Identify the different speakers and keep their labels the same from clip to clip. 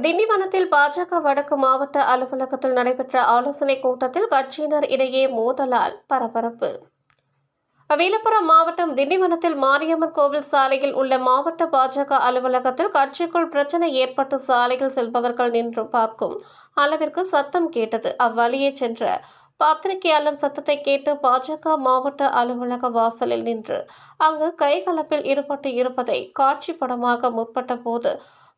Speaker 1: திண்டிவனத்தில் பாஜக வடக்கு மாவட்ட அலுவலகத்தில் நடைபெற்ற ஆலோசனைக் கூட்டத்தில் கட்சியினர் இடையே மோதலால் பரபரப்பு. விழுப்புரம் மாவட்டம் திண்டிவனத்தில் மாரியம்மன் கோவில் சாலையில் உள்ள மாவட்ட பாஜக அலுவலகத்தில் கட்சிக்குள் பிரச்சனை ஏற்பட்டு சாலையில் செல்பவர்கள் நின்று பார்க்கும் அளவிற்கு சத்தம் கேட்டது. அவ்வழியே சென்ற பத்திரிகையாளர் சத்தத்தை கேட்டு பாஜக மாவட்ட அலுவலக வாசலில் நின்று அங்கு கைகலப்பில் ஈடுபட்டு இருப்பதை காட்சி படமாக முற்பட்ட போது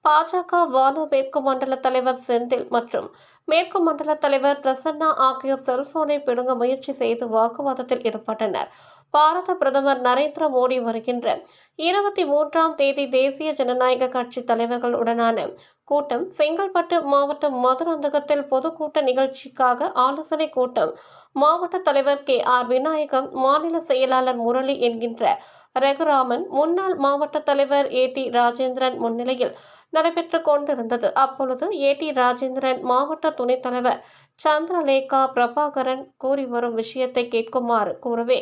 Speaker 1: பாஜக வானூர் மேற்கு மண்டல தலைவர் செந்தில் மற்றும் மேற்கு மண்டல தலைவர் பிரசன்னா ஆகியோர் செல்போனை பிடுங்க முயற்சி செய்து வாக்குவாதத்தில் ஈடுபட்டனர். பாரத பிரதமர் நரேந்திர மோடி வருகின்ற 23ஆம் தேதி தேசிய ஜனநாயக கட்சி தலைவர்களுடனான கூட்டம் செங்கல்பட்டு மாவட்டம் மதுராந்தகத்தில் பொதுக்கூட்ட நிகழ்ச்சிக்காக ஆலோசனை கூட்டம். மாவட்ட தலைவர் KR விநாயகம், மாநில செயலாளர் முரளி என்கின்ற ரகுராமன், முன்னாள் மாவட்ட தலைவர் AT ராஜேந்திரன் முன்னிலையில் நடைபெற்றுக் கொண்டிருந்தது. அப்பொழுது AT ராஜேந்திரன் மாவட்ட துணைத் தலைவர் சந்திரலேகா பிரபாகரன் கூறி வரும் விஷயத்தை கேட்குமாறு கூறவே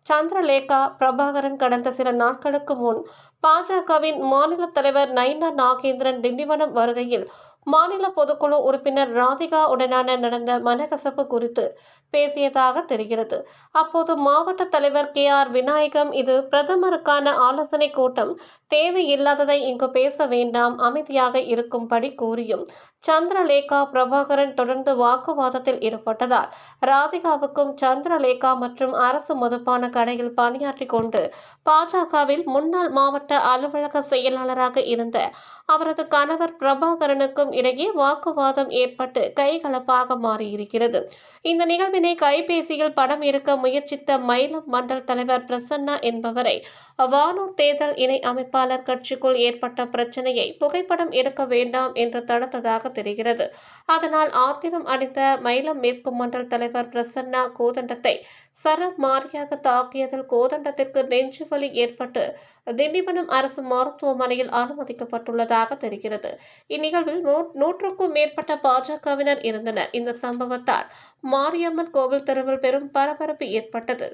Speaker 1: சந்திரலேகா பிரபாகரன் கடந்த சில நாட்களுக்கு முன் பாஜகவின் மாநில தலைவர் நயினா நாகேந்திரன் திண்டிவனம் வருகையில் மாநில பொதுக்குழு உறுப்பினர் ராதிகா உடனான நடந்த மனக்கசப்பு குறித்து பேசியதாக தெரிகிறது. அப்போது மாவட்ட தலைவர் KR விநாயகம், இது பிரதமருக்கான ஆலோசனை கூட்டம், தேவையில்லாததை இங்கு பேச வேண்டாம், அமைதியாக இருக்கும்படி கூறியும் சந்திரலேகா பிரபாகரன் தொடர்ந்து வாக்குவாதத்தில் ஈடுபட்டதால் ராதிகாவுக்கும் சந்திரலேகா மற்றும் அரசு மதுபான கடையில் பணியாற்றி கொண்டு பாஜகவில் முன்னாள் மாவட்ட அலுவலக செயலாளராக இருந்த அவரது கணவர் பிரபாகரனுக்கும் இடையே வாக்குவாதம் ஏற்பட்டு கைகலப்பாக மாறியிருக்கிறது. இந்த நிகழ்வினை கைபேசியில் படம் எடுக்க முயற்சித்த மயிலம் மண்டல் தலைவர் பிரசன்னா என்பவரை வானூர் தேர்தல் இணை அமைப்பாளர் கட்சிக்குள் ஏற்பட்ட பிரச்சனையை புகைப்படம் எடுக்க வேண்டாம் என்று தடுத்ததாக தெரிகிறது. அதனால் ஆத்திரம் அடைந்த மயிலம் மேற்கு மண்டல் தலைவர் பிரசன்னா கோதண்டத்தை சரமாரியாக தாக்கியதில் கோதண்டத்திற்கு நெஞ்சுவலி ஏற்பட்டு திண்டிவனம் அரசு மருத்துவமனையில் அனுமதிக்கப்பட்டுள்ளதாக தெரிகிறது. இந்நிகழ்வில் 100க்கும் மேற்பட்ட பாஜகவினர் இருந்தனர். இந்த சம்பவத்தால் மாரியம்மன் கோவில் தெருவில் பெரும் பரபரப்பு ஏற்பட்டது.